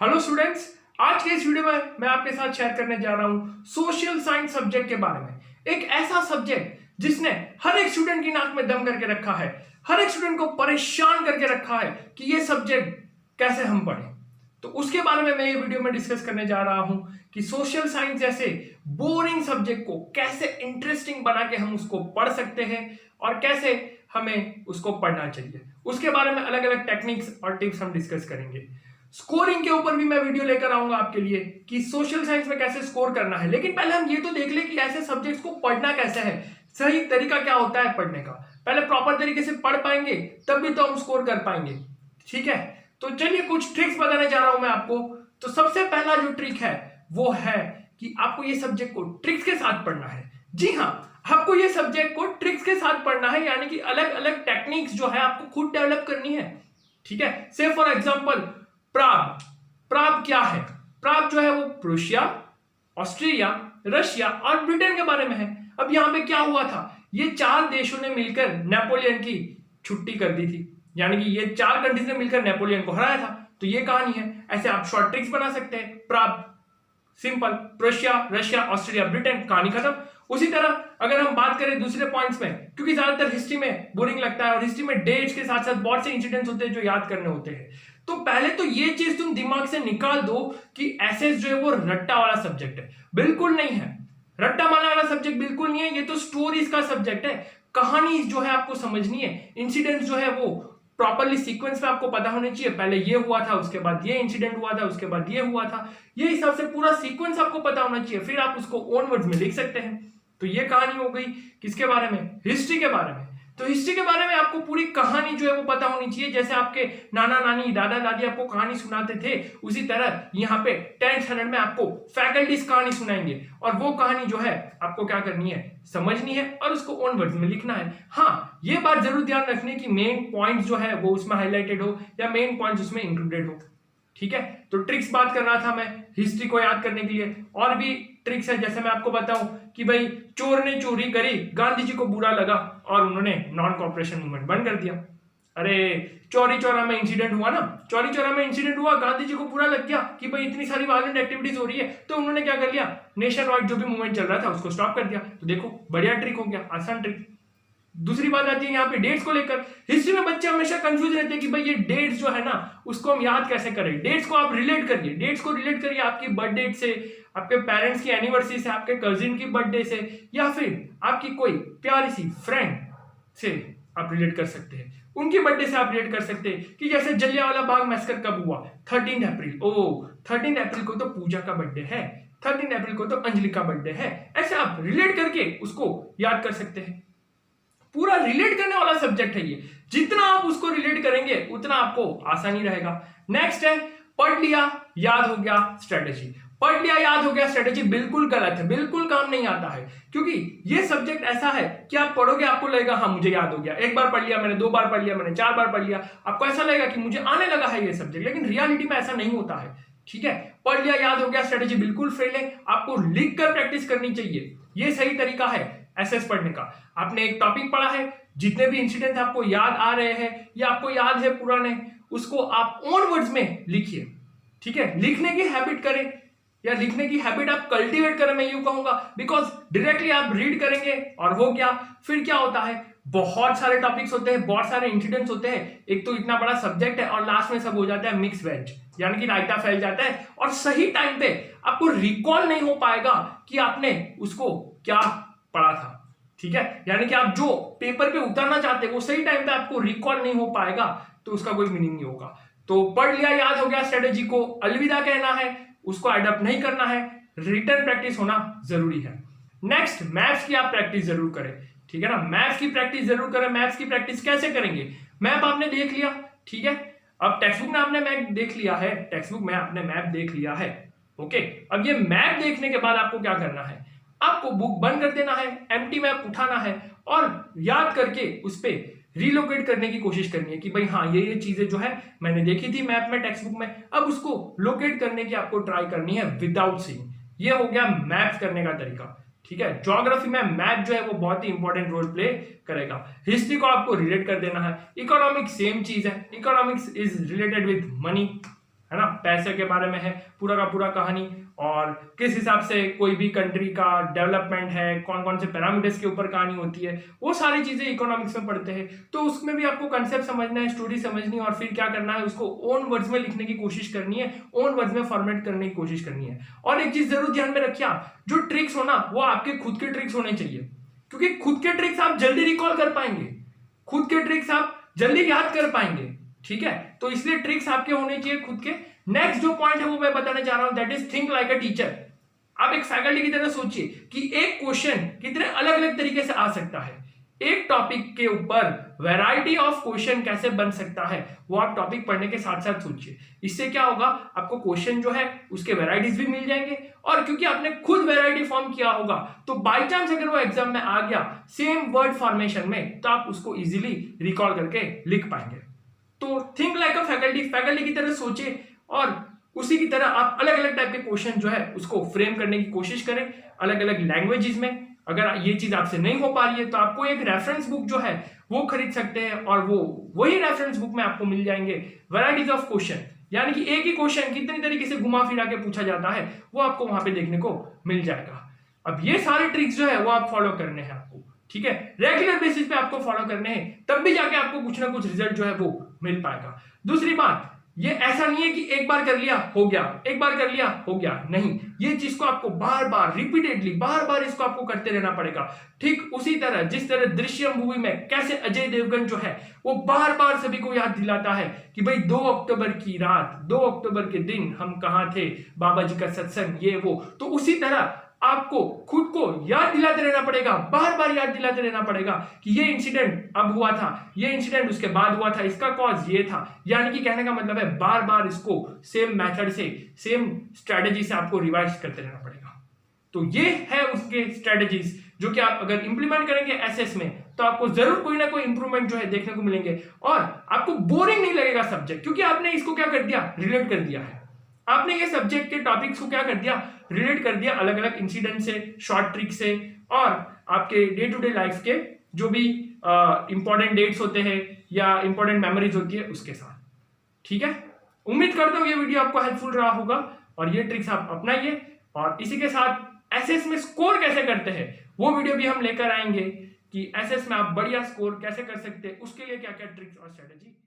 Hello students, आज के इस वीडियो में मैं आपके साथ शेयर करने जा रहा हूं सोशल साइंस सब्जेक्ट के बारे में। एक ऐसा सब्जेक्ट जिसने हर एक स्टूडेंट की नाक में दम करके रखा है, हर एक स्टूडेंट को परेशान करके रखा है कि ये सब्जेक्ट कैसे हम पढ़ें। तो उसके बारे में मैं ये वीडियो में डिस्कस करने जा रहा हूं कि सोशल साइंस जैसे बोरिंग सब्जेक्ट को कैसे इंटरेस्टिंग बना के हम उसको पढ़ सकते हैं और कैसे हमें उसको पढ़ना चाहिए। उसके बारे में अलग अलग टेक्निक्स और टिप्स हम डिस्कस करेंगे। स्कोरिंग के ऊपर भी मैं वीडियो लेकर आऊंगा आपके लिए कि सोशल साइंस में कैसे स्कोर करना है। लेकिन पहले हम ये तो देख ले कि ऐसे सब्जेक्ट्स को पढ़ना कैसे है, सही तरीका क्या होता है पढ़ने का। पहले प्रॉपर तरीके से पढ़ पाएंगे तब भी तो हम स्कोर कर पाएंगे। ठीक है, तो चलिए कुछ ट्रिक्स बताने जा रहा हूं मैं आपको। तो सबसे पहला जो ट्रिक है वो है कि आपको ये सब्जेक्ट को ट्रिक्स के साथ पढ़ना है। जी हाँ, आपको ये सब्जेक्ट को ट्रिक्स के साथ पढ़ना है, यानी कि अलग अलग टेक्निक्स जो है आपको खुद डेवलप करनी है। ठीक है, से फॉर एग्जांपल प्राग। प्राग क्या है? प्राग जो है वो प्रूशिया, ऑस्ट्रिया, रशिया और ब्रिटेन के बारे में है। अब यहां पे क्या हुआ था, ये चार देशों ने मिलकर नेपोलियन की छुट्टी कर दी थी, यानी कि ये चार कंट्रीज ने मिलकर नेपोलियन को हराया था। तो ये कहानी है। ऐसे आप शॉर्ट ट्रिक्स बना सकते हैं। Prague simple, Prussia, Russia, Austria, Britain, कहानी खत्म। उसी तरह अगर हम बात करें दूसरे पॉइंट्स में, क्योंकि ज्यादातर हिस्ट्री में बोरिंग लगता है और हिस्ट्री में डेट्स के साथ साथ बहुत से इंसिडेंट्स होते हैं जो याद करने होते हैं। तो पहले तो ये चीज तुम दिमाग से निकाल दो कि एसएस जो है वो रट्टा वाला सब्जेक्ट है। बिल्कुल नहीं है, रट्टा मारने वाला सब्जेक्ट बिल्कुल नहीं है। ये तो स्टोरीज का सब्जेक्ट है। कहानी जो है आपको समझनी है, इंसिडेंट्स जो है वो प्रॉपरली सीक्वेंस में आपको पता होने चाहिए। पहले ये हुआ था, उसके बाद ये इंसिडेंट हुआ था, उसके बाद ये हुआ था। ये हिसाब से पूरा सीक्वेंस आपको पता होना चाहिए, फिर आप उसको ओन वर्ड्स में लिख सकते हैं। तो ये कहानी हो गई किसके बारे में? हिस्ट्री के बारे में। तो हिस्ट्री के बारे में आपको पूरी कहानी जो है वो पता होनी चाहिए। जैसे आपके नाना नानी, दादा दादी आपको कहानी सुनाते थे, उसी तरह यहाँ पे 10th स्टैंडर्ड में आपको फैकल्टीज कहानी सुनाएंगे और वो कहानी जो है आपको क्या करनी है, समझनी है और उसको ओन वर्ड्स में लिखना है। हाँ, ये बात जरूर ध्यान रखनी कि मेन पॉइंट जो है वो उसमें हाईलाइटेड हो या मेन पॉइंट उसमें इंक्लूडेड हो। ठीक है, तो ट्रिक्स बात कर रहा था मैं हिस्ट्री को याद करने के लिए। और भी ट्रिक्स है, जैसे मैं आपको बताऊं कि भाई चोर ने चोरी करी, गांधी जी को बुरा लगा और उन्होंने नॉन कॉपरेशन मूवमेंट बंद कर दिया। अरे चौरी चौरा में इंसिडेंट हुआ ना, चौरी चौरा में इंसिडेंट हुआ, गांधी जी को बुरा लग गया कि भाई इतनी सारी वायलेंट एक्टिविटीज हो रही है, तो उन्होंने क्या कर लिया, नेशन वाइड जो भी मूवमेंट चल रहा था उसको स्टॉप कर दिया। तो देखो बढ़िया ट्रिक हो गया, आसान ट्रिक। दूसरी बात आती है यहाँ पे डेट्स को लेकर। हिस्ट्री में बच्चे हमेशा कंफ्यूज रहते हैं कि भाई ये डेट्स जो है ना उसको हम याद कैसे करें। डेट्स को आप रिलेट करिए, डेट्स को रिलेट करिए आपकी बर्थ डेट से, आपके पेरेंट्स की एनिवर्सरी से, आपके कजिन की बर्थडे से, या फिर आपकी कोई प्यारी सी फ्रेंड से आप रिलेट कर सकते हैं, उनकी बर्थडे से आप रिलेट कर सकते हैं। कि जैसे जलियांवाला बाग मैसेकर कब हुआ? 13 अप्रैल। ओ 13 अप्रैल को तो पूजा का बर्थडे है, 13 अप्रैल को तो अंजलि का बर्थडे है। ऐसे आप रिलेट करके उसको याद कर सकते हैं। पूरा रिलेट करने वाला सब्जेक्ट है ये। जितना आप उसको रिलेट करेंगे उतना आपको आसानी रहेगा। नेक्स्ट है पढ़ लिया याद हो गया स्ट्रेटेजी। पढ़ लिया याद हो गया स्ट्रेटेजी बिल्कुल गलत है, बिल्कुल काम नहीं आता है। क्योंकि ये सब्जेक्ट ऐसा है कि आप पढ़ोगे आपको लगेगा हाँ मुझे याद हो गया, एक बार पढ़ लिया मैंने, 2 बार पढ़ लिया मैंने, 4 बार पढ़ लिया, आपको ऐसा लगेगा कि मुझे आने लगा है ये सब्जेक्ट। लेकिन रियलिटी में ऐसा नहीं होता है। ठीक है, पढ़ लिया याद हो गया स्ट्रेटेजी बिल्कुल फेल है। आपको लिख कर प्रैक्टिस करनी चाहिए, ये सही तरीका है एसएस पढ़ने का। आपने एक टॉपिक पढ़ा है, जितने भी इंसिडेंट आपको याद आ रहे हैं या आपको याद है पुराने, उसको आप ओन वर्ड्स में लिखिए। ठीक है, लिखने की हैबिट करें या लिखने की हैबिट आप कल्टीवेट करें, मैं यूं कहूंगा। बिकॉज डायरेक्टली आप रीड करेंगे और हो गया, फिर क्या होता है, बहुत सारे टॉपिक्स होते हैं, बहुत सारे इंसिडेंट्स होते हैं, एक तो इतना बड़ा सब्जेक्ट है और लास्ट में सब हो जाता है मिक्स वेज, यानी कि रायता फैल जाता है और सही टाइम पे आपको रिकॉल नहीं हो पाएगा कि आपने उसको क्या पढ़ा था। ठीक है, यानी कि आप जो पेपर पे उतारना चाहते हैं वो सही टाइम पे आपको रिकॉल नहीं हो पाएगा, तो उसका कोई मीनिंग नहीं होगा। तो पढ़ लिया याद हो गया स्ट्रेटेजी को अलविदा कहना है, उसको अडॉप्ट नहीं करना है, रिटर्न प्रैक्टिस होना जरूरी है। नेक्स्ट, मैथ्स की आप प्रैक्टिस जरूर करें। ठीक है ना, मैथ्स की प्रैक्टिस जरूर करें। मैथ्स की प्रैक्टिस कैसे करेंगे? मैप आपने देख लिया, ठीक है, अब टेक्स्ट बुक में आपने मैप देख लिया है, टेक्स्ट बुक में आपने मैप देख लिया है। ओके, अब ये मैप देखने के बाद आपको क्या करना है, आपको बुक बंद कर देना है, एम्प्टी मैप उठाना है और याद करके उस पे रिलोकेट करने की कोशिश करनी है कि भाई हाँ ये चीजें जो है मैंने देखी थी मैप में, टेक्स्ट बुक में, अब उसको लोकेट करने की आपको ट्राई करनी है विदाउट सीइंग। ये हो गया मैप करने का तरीका। ठीक है, ज्योग्राफी में मैप जो है वो बहुत ही इंपॉर्टेंट रोल प्ले करेगा। हिस्ट्री को आपको रिलेट कर देना है। इकोनॉमिक्स सेम चीज है, economics is related with money. है ना, पैसे के बारे में है पूरा का पूरा कहानी, और किस हिसाब से कोई भी कंट्री का डेवलपमेंट है, कौन कौन से पैरामीटर्स के ऊपर कहानी होती है, वो सारी चीजें इकोनॉमिक्स में पढ़ते हैं। तो उसमें भी आपको कंसेप्ट समझना है, स्टोरी समझनी है, और फिर क्या करना है, उसको ओन वर्ड्स में लिखने की कोशिश करनी है, ओन वर्ड्स में फॉर्मेट करने की कोशिश करनी है। और एक चीज जरूर ध्यान में रखिए, आप जो ट्रिक्स हो ना वो आपके खुद के ट्रिक्स होने चाहिए, क्योंकि खुद के ट्रिक्स आप जल्दी रिकॉल कर पाएंगे, खुद के ट्रिक्स आप जल्दी याद कर पाएंगे, ठीक है। तो इसलिए ट्रिक्स आपके होने चाहिए खुद के। नेक्स्ट जो पॉइंट है वो मैं बताने जा रहा हूं, that is think like a teacher. आप एक फैकल्टी की तरह सोचिए कि एक क्वेश्चन कितने अलग अलग तरीके से आ सकता है, एक टॉपिक के ऊपर वैरायटी ऑफ क्वेश्चन कैसे बन सकता है, वो आप टॉपिक पढ़ने के साथ साथ सोचिए। इससे क्या होगा, आपको क्वेश्चन जो है उसके वैरायटीज भी मिल जाएंगे, और क्योंकि आपने खुद वैरायटी फॉर्म किया होगा तो बाय चांस अगर वो एग्जाम में आ गया सेम वर्ड फॉर्मेशन में, तो आप उसको इजीली रिकॉल करके लिख पाएंगे। तो think like a faculty, faculty की तरह सोचिए, और उसी की तरह आप अलग अलग टाइप के क्वेश्चन जो है उसको फ्रेम करने की कोशिश करें अलग अलग लैंग्वेजेस में। अगर ये चीज आपसे नहीं हो पा रही है तो आपको एक रेफरेंस बुक जो है वो खरीद सकते हैं, और वही रेफरेंस बुक में आपको मिल जाएंगे वैरायटीज ऑफ क्वेश्चन, यानी कि एक ही क्वेश्चन कितनी तरीके से घुमा फिरा के पूछा जाता है वो आपको वहां पे देखने को मिल जाएगा। अब ये सारे ट्रिक्स जो है वो आप फॉलो करने हैं आपको, ठीक है, रेगुलर बेसिस पे आपको फॉलो करने हैं, तब भी जाके आपको कुछ ना कुछ रिजल्ट जो है वो मिल पाएगा। दूसरी बात, ये ऐसा नहीं है कि एक बार कर लिया हो गया, एक बार कर लिया हो गया, नहीं, ये चीज को आपको बार बार रिपीटेडली बार बार इसको आपको करते रहना पड़ेगा। ठीक उसी तरह जिस तरह दृश्यम मूवी में कैसे अजय देवगन जो है वो बार बार सभी को याद दिलाता है कि भाई 2 अक्टूबर की रात, 2 अक्टूबर के दिन हम कहां थे, बाबा जी का सत्संग, ये वो, तो उसी तरह आपको खुद को याद दिलाते रहना पड़ेगा, बार बार याद दिलाते रहना पड़ेगा कि ये इंसिडेंट अब हुआ था, ये इंसिडेंट उसके बाद हुआ था, इसका कॉज ये था। यानी कि कहने का मतलब है बार बार इसको सेम मेथड से, सेम स्ट्रेटेजी से आपको रिवाइज करते रहना पड़ेगा। तो ये है उसके स्ट्रेटेजीज जो कि आप अगर इंप्लीमेंट करेंगे एसएस में तो आपको जरूर कोई ना कोई इंप्रूवमेंट जो है देखने को मिलेंगे, और आपको बोरिंग नहीं लगेगा सब्जेक्ट, क्योंकि आपने इसको क्या कर दिया, रिलेट कर दिया है। आपने ये सब्जेक्ट के टॉपिक्स को क्या कर दिया, रिलेट कर दिया अलग अलग इंसिडेंट से, शॉर्ट ट्रिक से, और आपके डे टू डे लाइफ के जो भी इंपॉर्टेंट डेट्स होते हैं या इंपॉर्टेंट मेमोरीज होती है उसके साथ, ठीक है। उम्मीद करता हूं ये वीडियो आपको हेल्पफुल रहा होगा और ये ट्रिक्स आप अपनाइए, और इसी के साथ एसएस में स्कोर कैसे करते हैं वो वीडियो भी हम लेकर आएंगे कि एसएस में आप बढ़िया स्कोर कैसे कर सकते हैं, उसके लिए क्या क्या ट्रिक्स और स्ट्रेटेजी